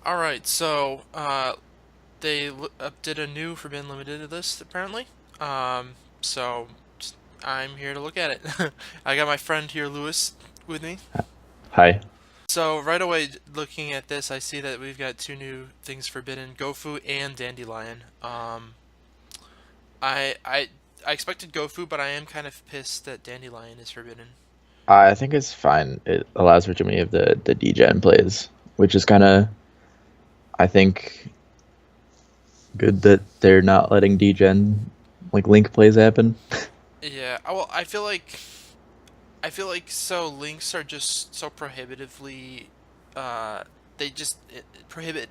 Alright, so they did a new Forbidden Limited list apparently. So I'm here to look at it. I got my friend here, Lewis, with me. Hi. So right away, looking at this, I see that we've got two new things forbidden: Gofu and Dandelion. I I I expected Gofu, but I am kind of pissed that Dandelion is forbidden. I think it's fine. It allows for too many of the degen plays, which is kind of, I think, good that they're not letting degen like link plays happen. Yeah, well, I feel like so links are just so prohibitively, uh, they just prohibit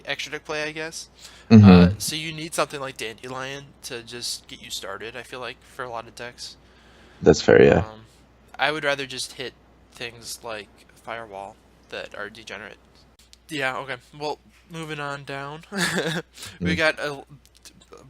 extra deck play, I guess. Hmm. So you need something like Dandelion to just get you started. I feel like for a lot of decks, That's fair, yeah. um, I would rather just hit things like Firewall that are degenerate. Yeah. Okay. Well, moving on down, we Mm. got a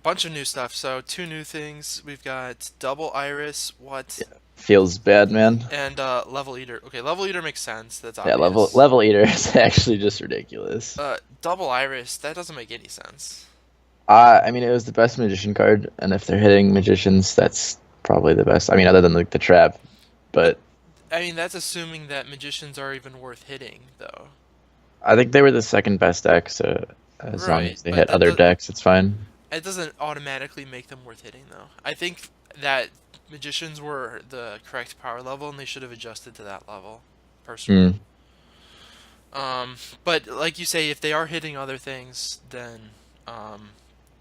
bunch of new stuff. So two new things. We've got Double Iris. What? Feels bad, man. And Level Eater. Okay, Level Eater makes sense. That's Yeah, level obvious. level eater is actually just ridiculous. Double Iris. That doesn't make any sense. I mean, it was the best magician card, and if they're hitting magicians, that's probably the best. I mean, other than like the trap, But but I mean, that's assuming that magicians are even worth hitting, though. I think they were the second best deck. So as long Right. as they But hit other decks, it's fine. it doesn't automatically make them worth hitting, though. I think that magicians were the correct power level, and they should have adjusted to that level, personally. Mm. But like you say, if they are hitting other things, then um,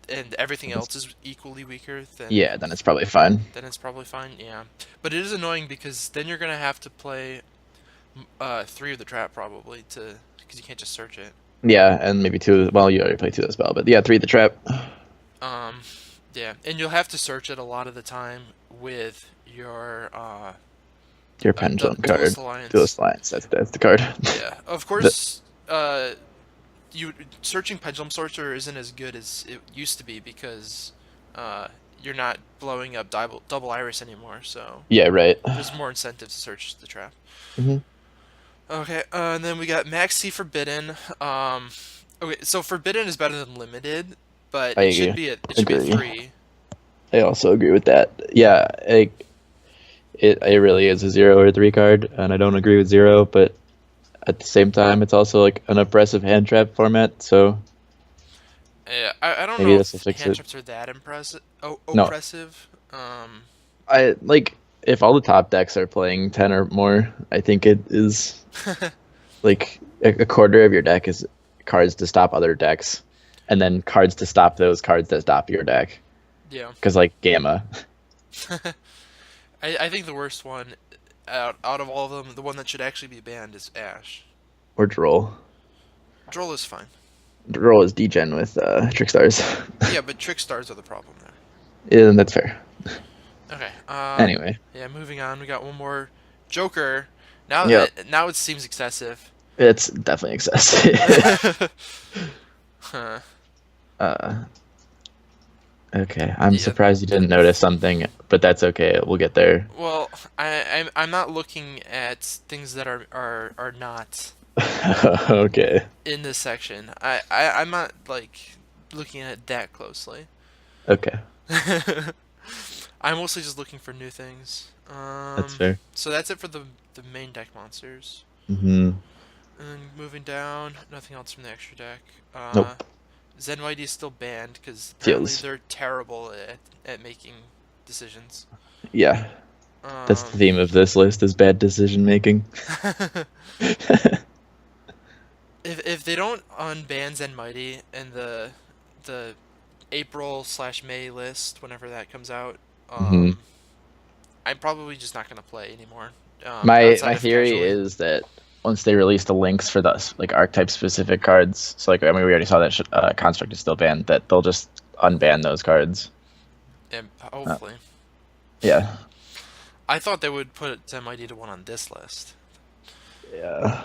and everything else is equally weaker, Yeah, then it's probably fine. then it's probably fine. Yeah, but it is annoying because then you're gonna have to play three of the trap probably to because you can't just search it. Yeah, and maybe two. Well, you already played two as well, but yeah, three the trap. Um, yeah, and you'll have to search it a lot of the time with your Your pendulum card, Duelist Alliance. Duelist Alliance. That's the card. Yeah, of The, course. You searching Pendulum Sorcerer isn't as good as it used to be because uh, you're not blowing up double Iris anymore, so yeah, right. there's more incentive to search the trap. Hmm. Okay, and then we got Maxi Forbidden. Okay, so Forbidden is better than Limited, but I agree. it should be a Agree. three. I also agree with that. Yeah, it really is a zero or three card, and I don't agree with zero, but at the same time, it's also like an oppressive hand trap format. So Yeah, I don't maybe know this will if fix hand it. traps are that impressive. Oh, No, oppressive. I like if all the top decks are playing 10 or more. I think it is like a quarter of your deck is cards to stop other decks, and then cards to stop those cards that stop your deck. Yeah. Because like Gamma I think the worst one out of all of them, the one that should actually be banned is Ash. or Droll. Droll is fine. Droll is degen with Trickstars. Yeah, but trick stars are the problem there. Yeah, that's fair. Okay. Anyway, Yeah. Moving on. We got one more Joker. yep, Now it seems excessive. it's definitely excessive. Huh. uh, okay, I'm Yeah. surprised you didn't notice something, but that's okay. We'll get there. Well, I'm not looking at things that are not Okay. in this section. I'm not like looking at it that closely. Okay, I'm mostly just looking for new things. that's fair. So that's it for the main deck monsters. Hmm. And moving down, nothing else from the extra deck. Nope. Zenwide is still banned because apparently Feels. they're terrible at making decisions. Yeah, that's the Um, theme of this list is bad decision making. if they don't unban Zenmighty in the April/May list whenever that comes out, Hmm. I'm probably just not gonna play anymore. My Outside of theory casually. is that once they release the links for the like archetype specific cards, so like I mean we already saw that construct is still banned, that they'll just unban those cards. And Uh, hopefully. yeah, I thought they would put Zenmighty to one on this list. yeah.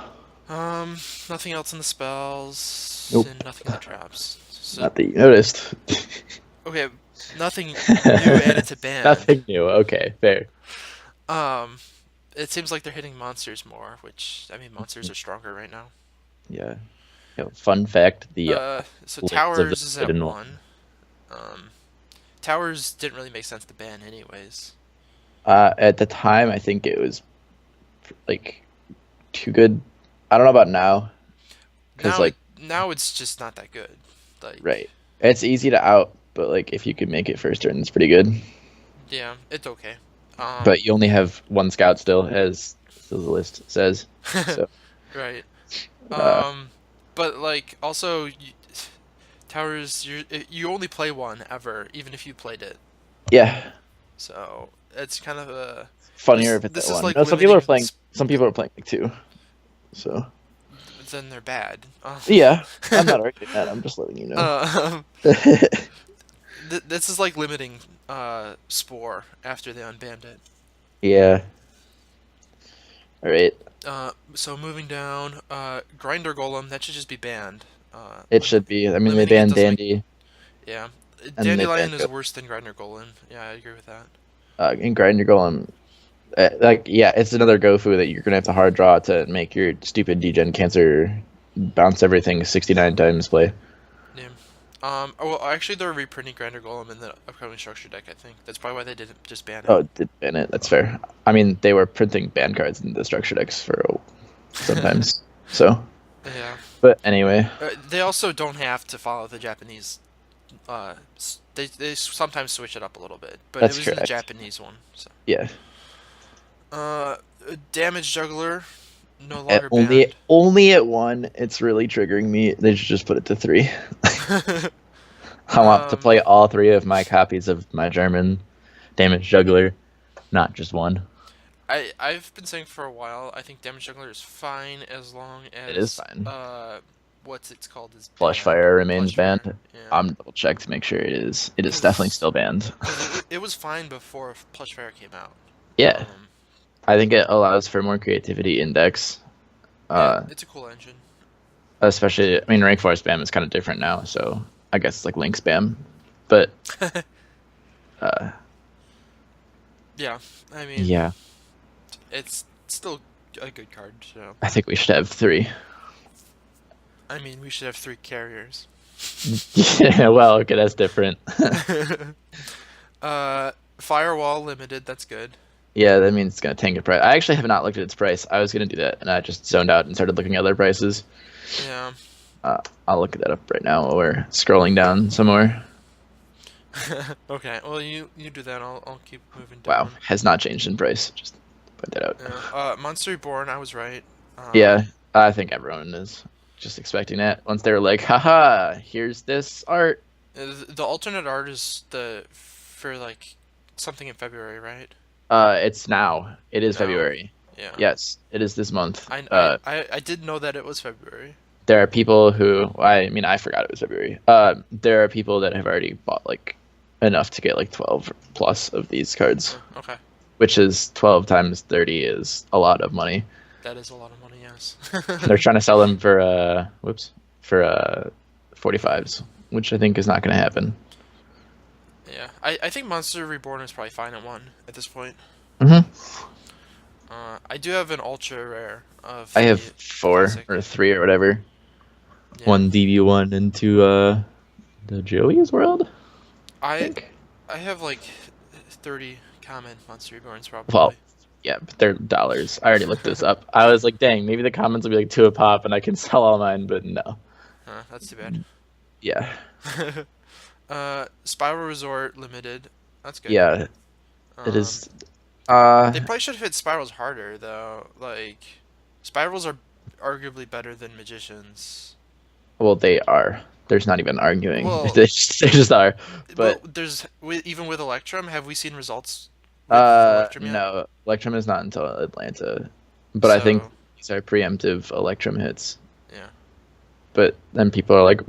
Nothing else in the spells, Nope, and nothing in the traps. So, not that you noticed. okay, nothing new added to band. Nothing new. Okay, fair. Um, it seems like they're hitting monsters more, which, I mean, monsters are stronger right now. Yeah. Fun fact: the So lands of the Towers is at Forbidden 1. Um, Towers didn't really make sense to ban anyways. At the time, I think it was like too good. I don't know about now, because Now like it now it's just not that good. Like right, it's easy to out, but like if you could make it first turn, it's pretty good. yeah, it's okay. But you only have one scout still, as the list says. So Right. uh, Um, but like also Towers you only play one ever, even if you played it. yeah, So it's kind of a funnier this if it's at this is one. like No, some people are limiting. playing. Some people are playing like two. So Then they're bad. yeah, I'm not arguing that. I'm just letting you know. Um, this is like limiting Spore after they unbanned it. Yeah. All right. So moving down, Grinder Golem that should just be banned. It should be. I mean, they Limiting it banned doesn't make Dandy yeah. and they Dandylion banned is Go. worse than Grinder Golem. Yeah, I agree with that. And Grinder Golem. Like, yeah, it's another Gofu that you're gonna have to hard draw to make your stupid degen cancer bounce everything 69 times play. Yeah. Well, actually, they're reprinting Grinder Golem in the upcoming structure deck. I think that's probably why they didn't just ban it. Oh, did ban it. That's fair. I mean, they were printing ban cards in the structure decks for sometimes. So, Yeah. but anyway, They also don't have to follow the Japanese. They sometimes switch it up a little bit, but it that's was in the correct. Japanese one. So. Yeah. Uh, Damage Juggler, no At longer banned. only at one, it's really triggering me. They should just put it to three. I want to um, play all three of my copies of my German damage juggler, not just one. I've been saying for a while. I think Damage Juggler is fine as long It is as fine. what's it's called is Flush banned. fire remains Plush Fire. banned. Yeah. I'm double check to make sure it is. It is definitely Because still banned. it was fine before Plush Fire came out. Yeah, Um, I think it allows for more creativity in decks. yeah, Uh, it's a cool engine. especially, I mean, rank 4 spam is kind of different now, so I guess it's like link spam. But uh, Yeah, I mean, yeah, it's still a good card. So I think we should have three. I mean, we should have 3 carriers. Yeah, well, okay, that's different. Firewall limited. That's good. Yeah, that means it's gonna tank in price. I actually have not looked at its price. I was gonna do that, and I just zoned out and started looking at other prices. Yeah. I'll look that up right now while we're scrolling down some more. Okay. Well, you do that. I'll keep moving Wow, down. has not changed in price. Just point that out. Yeah. Monster Reborn. I was right. Yeah, I think everyone is just expecting that. Once they were like, haha, here's this art. The alternate art is for like something in February, right? It's now. It is No. February. Yeah. Yes, it is this month. I did know that it was February. There are people who, I mean, I forgot it was February. There are people that have already bought like enough to get like 12 plus of these cards, Oh, okay. which is 12 times 30 is a lot of money. That is a lot of money. Yes. They're trying to sell them for for 45s, which I think is not going to happen. Yeah. I think Monster Reborn is probably fine at 1 at this point. hmm I do have an ultra rare of I have the 4 classic. or 3 or whatever. Yeah. One DB1 into the Joey's world. I I think. I have like 30 common Monster Reborns probably. Well, yeah, but they're dollars. I already looked this up. I was like, dang, maybe the comments will be like 2 a pop and I can sell all mine, but no. That's too bad. Yeah. SPYral Resort limited. That's good. Yeah, it Um, is. they probably should have hit spirals harder though. Like, spirals are arguably better than magicians. Well, they are. There's not even arguing. Well, They just are. well, But even with Electrum, have we seen results with Electrum yet? no, Electrum is not until Atlanta. But I think So, these are preemptive Electrum hits. yeah. But then people are like,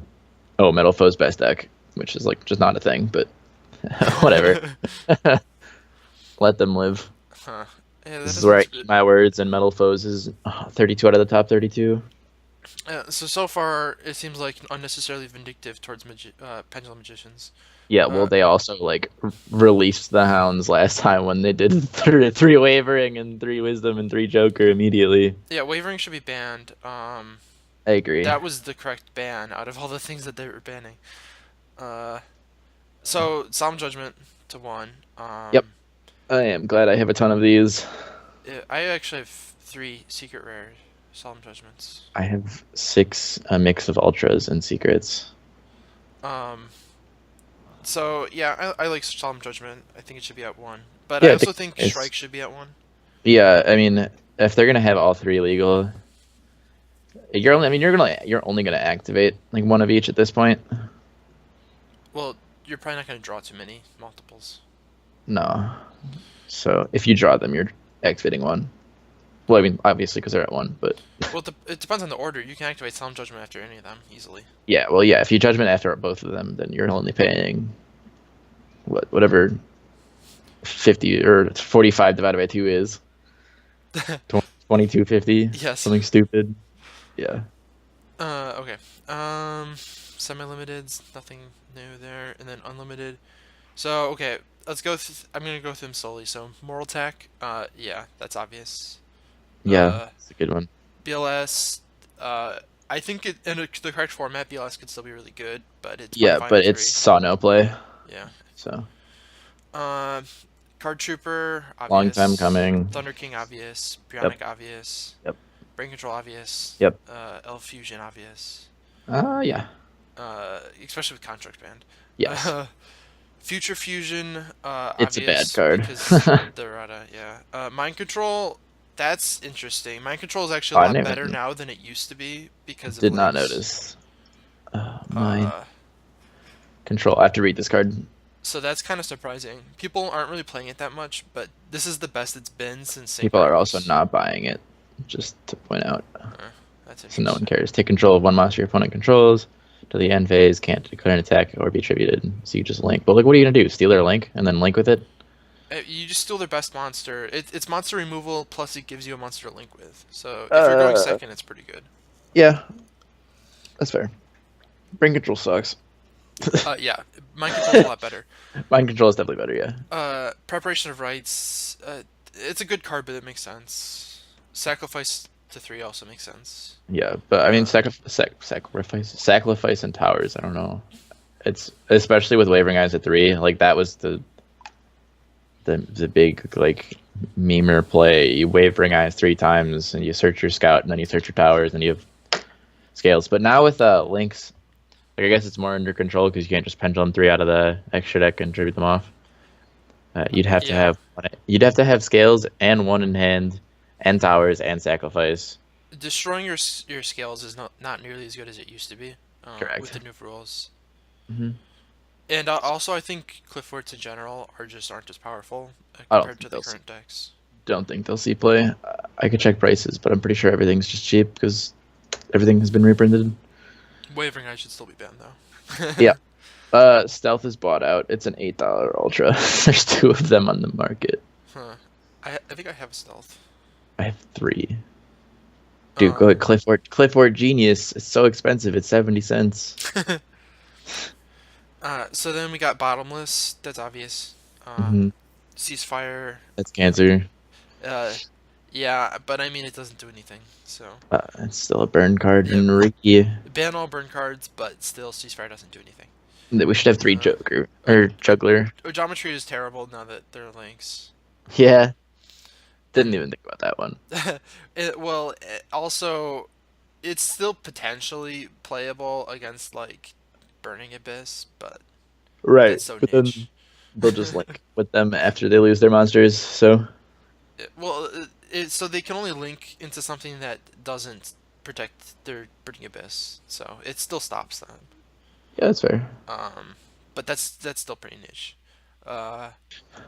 "Oh, Metal Foe's best deck," which is like just not a thing. But whatever. Let them live. Huh. Yeah, that This is doesn't. where I eat my words, and Metal Foes is 32 out of the top 32. So far, it seems like unnecessarily vindictive towards Pendulum Magicians. Yeah, well, Uh, they also like released the Hounds last time when they did three Wavering and 3 Wisdom and 3 Joker immediately. yeah, Wavering should be banned. I agree. That was the correct ban out of all the things that they were banning. Uh, so Solemn Judgment to 1. Yep. I am glad I have a ton of these. I actually have 3 secret rare Solemn Judgments. I have 6, a mix of ultras and secrets. Um, so yeah, I like Solemn Judgment. I think it should be at 1, but I Yeah, I think also think it's. Shrike should be at 1. Yeah, I mean, if they're gonna have all 3 legal, you're only gonna activate like one of each at this point. Well, you're probably not going to draw too many multiples. No. So if you draw them, you're activating one. Well, I mean, obviously because they're at 1, but Well, it depends on the order. You can activate Solemn Judgment after any of them easily. yeah, well, yeah. If you judgment after both of them, then you're only paying whatever 50 or 45 divided by 2 is 2250, Yes. something stupid. Yeah. Okay. Semi-limiteds, nothing new there, and then unlimited. So okay, let's go. I'm gonna go through them slowly. So Moraltach, yeah, that's obvious. Yeah, Uh, it's a good one. BLS, I think in the correct format, BLS could still be really good, but it's probably Yeah, fine but at it's 3. saw no play, Yeah. so Uh, Card Trooper, long time obvious. coming. Thunder King, obvious. Yep, Brionac, obvious. yep, Brain Control, obvious. yep. Fusion, obvious. Yeah, Especially with Contract Band. yes. Future Fusion, It's a bad obvious card. because the Rada, yeah. Mind Control, that's interesting. Mind Control is Oh, actually a I lot better never now than it used to be because of did not links. notice. Mind Uh, control. I have to read this card. so that's kind of surprising. People aren't really playing it that much, but this is the best it's been since St. People are also Rose. not buying it, just to point out. That's So no one interesting. cares. Take control of one monster your opponent controls. To the end phase, can't declare an attack or be attributed. So you just link. But like, what are you gonna do? Steal their link and then link with it? You just steal their best monster. It's monster removal plus it gives you a monster to link with. So if you're going Uh, second, it's pretty good. yeah, that's fair. Brain control sucks. Yeah, Mind Control's a lot better. Mind control is definitely better. Yeah. Preparation of Rites. It's a good card, but it makes sense. Sacrifice to 3 also makes sense. Yeah, but I mean, Uh, sacrifice and towers. I don't know. It's especially with wavering eyes at 3. Like that was the big like memer play. You wavering eyes 3 times, and you search your scout, and then you search your towers, and you have scales. But now with links, like I guess it's more under control because you can't just pendulum 3 out of the extra deck and tribute them off. yeah, You'd have to have scales and one in hand, and towers and sacrifice. destroying your scales is not nearly as good as it used to be. With Correct. the new rules. Hmm. And also, I think cliff forts in general aren't as powerful I don't compared to think the they'll see. current decks. Don't think they'll see play. I could check prices, but I'm pretty sure everything's just cheap because everything has been reprinted. Wavering Eye should still be banned though. Yeah. Stealth is bought out. It's an $8 ultra. There's 2 of them on the market. Huh. I think I have a stealth. I have 3. Dude, go Um, ahead, Clifford Genius. It's so expensive. It's 70 cents. so then we got Bottomless. That's obvious. Hmm. Ceasefire. That's cancer. Uh, yeah, but I mean it doesn't do anything. So It's still a burn card yeah, in Ricky. ban all burn cards, but still Ceasefire doesn't do anything. We should have 3 Uh, Joker or Juggler. Ojama Trio is terrible now that they're links. Yeah, didn't And even think about that one. also it's still potentially playable against like Burning Abyss, but Right, that's so but niche. then they'll just link with them after they lose their monsters. So So they can only link into something that doesn't protect their Burning Abyss, so it still stops them. yeah, that's fair. But that's still pretty niche. Uh,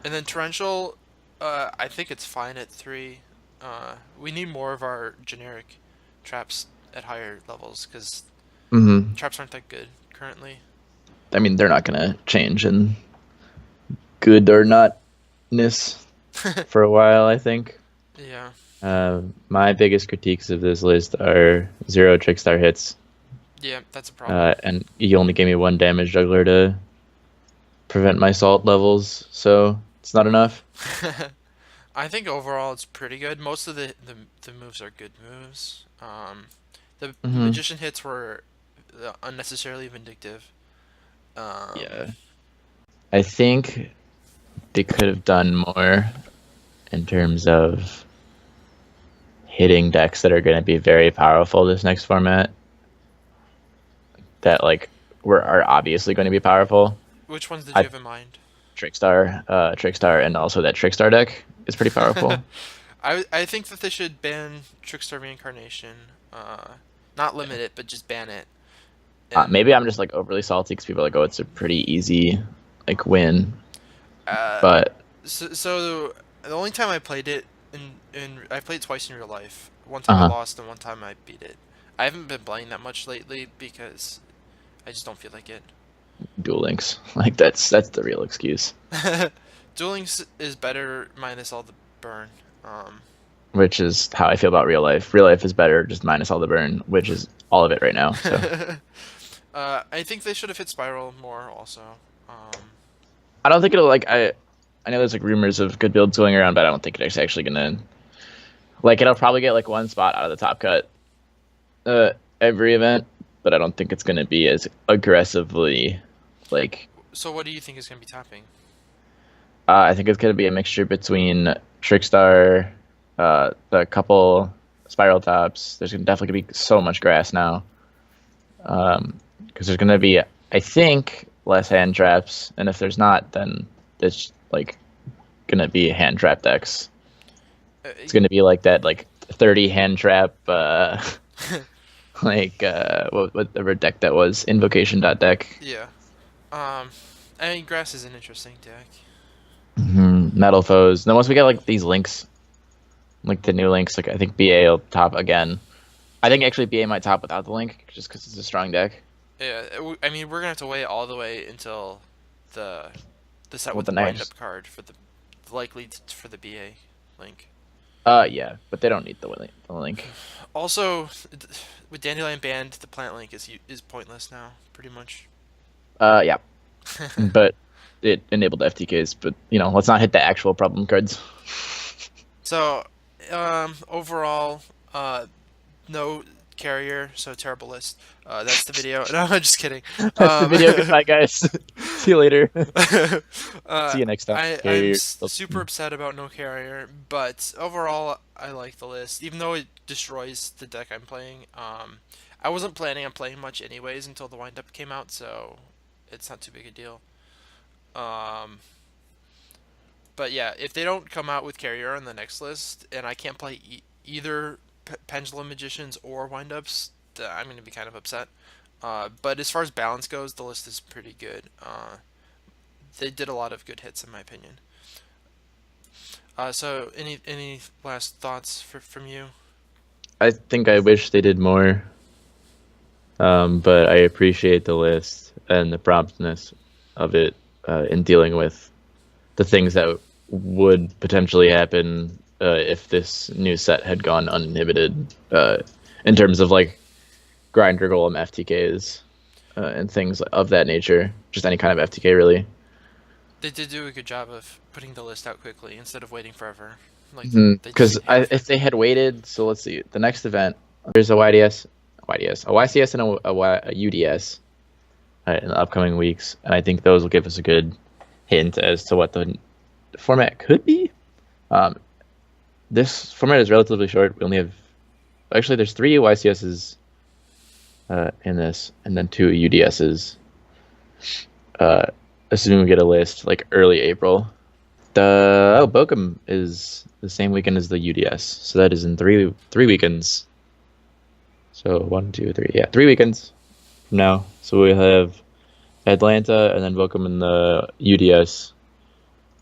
and then Torrential, I think it's fine at 3. We need more of our generic traps at higher levels because Hmm. traps aren't that good currently. I mean, they're not gonna change in good or notness for a while. I think. Yeah. My biggest critiques of this list are 0 Trickstar hits, Yeah, that's a problem. and you only gave me 1 damage juggler to prevent my salt levels, so it's not enough. I think overall it's pretty good. Most of the moves are good moves. The Hmm. magician hits were unnecessarily vindictive. Um, Yeah. I think they could have done more in terms of hitting decks that are going to be very powerful this next format. That like are obviously going to be powerful. which ones did you I have in mind? Trickstar, and also that Trickstar deck is pretty powerful. I think that they should ban Trickstar Reincarnation. Not limit it, but just ban it. And Maybe I'm just like overly salty because people are like, oh, it's a pretty easy like win, uh, but so the only time I played it in I played it twice in real life. One time I uh-huh. lost and one time I beat it. I haven't been playing that much lately because I just don't feel like it. Duel Links. Like that's the real excuse, Duel Links is better minus all the burn. Um, which is how I feel about real life. Real life is better, just minus all the burn, which is all of it right now. So I think they should have hit Spiral more also. Um, I don't think it'll like I know there's like rumors of good builds going around, but I don't think it's actually gonna like it'll probably get like one spot out of the top cut every event, but I don't think it's gonna be as aggressively like so what do you think is going to be topping? I think it's gonna be a mixture between Trickstar, the couple spiral tops. There's definitely gonna be so much grass now, because there's gonna be I think less hand traps, and if there's not, then it's like gonna be hand trap decks. Uh, It's gonna be like that like 30 hand trap like whatever deck that was invocation dot deck. yeah. Um, I mean, grass is an interesting deck. Metal foes. Then once we get like these links, like the new links, like I think BA will top again. I think actually BA might top without the link just because it's a strong deck. Yeah, I mean, we're gonna have to wait all the way until the the set Well, with the the wind up next. card for the likely for the BA link. Yeah, but they don't need the link. Also, with Dandelion banned, the plant link is pointless now, pretty much. Yeah, but it enabled FTKs. But let's not hit the actual problem cards. So, overall, no carrier, so terrible list. That's the video. No, I'm just kidding. That's the Um, video. Goodbye, guys. See you later. uh, See you next time. I'm Carrier. super upset about no carrier, but overall, I like the list, even though it destroys the deck I'm playing. I wasn't planning on playing much anyways until the wind up came out, so it's not too big a deal. Um, but yeah, if they don't come out with carrier on the next list, and I can't play either pendulum magicians or windups, I'm gonna be kind of upset. But as far as balance goes, the list is pretty good. They did a lot of good hits in my opinion. So any last thoughts from you? I think I wish they did more, but I appreciate the list and the promptness of it in dealing with the things that would potentially happen if this new set had gone uninhibited in terms of like grinder golem FTKs and things of that nature. Just any kind of FTK, really. They did do a good job of putting the list out quickly instead of waiting forever, like they Because have. if they had waited, so let's see, the next event, there's a YCS, a YCS, and a UDS in the upcoming weeks, and I think those will give us a good hint as to what the format could be. Um, this format is relatively short. We only have actually there's 3 YCSs in this, and then 2 UDSs. Assuming we get a list like early April. The Bochum is the same weekend as the UDS, so that is in three weekends. So 1, 2, 3, yeah, 3 weekends from now. So we have Atlanta and then Bochum in the UDS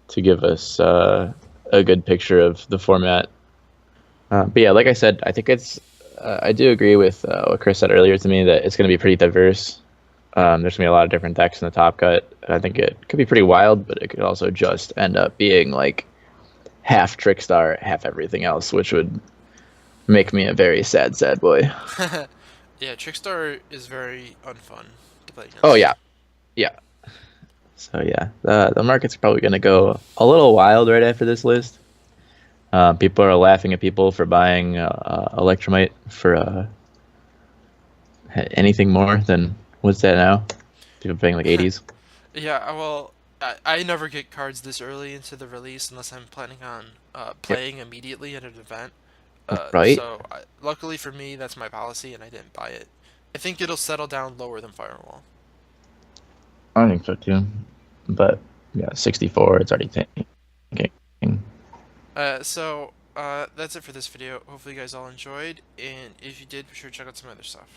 to give us a good picture of the format. But yeah, like I said, I think it's. I do agree with what Chris said earlier to me that it's going to be pretty diverse. There's going to be a lot of different decks in the top cut. I think it could be pretty wild, but it could also just end up being like half Trickstar, half everything else, which would make me a very sad, sad boy. Yeah, Trickstar is very unfun to play Oh against. yeah, yeah. So yeah, the market's probably going to go a little wild right after this list. People are laughing at people for buying Electromite for Anything more than what's that now? People paying like 80s. Yeah, well, I never get cards this early into the release unless I'm planning on Yep. playing immediately at an event. Right. Luckily for me, that's my policy, and I didn't buy it. I think it'll settle down lower than Firewall. I think so too. But yeah, 64. It's already tanking. That's it for this video. Hopefully you guys all enjoyed, and if you did, be sure to check out some other stuff.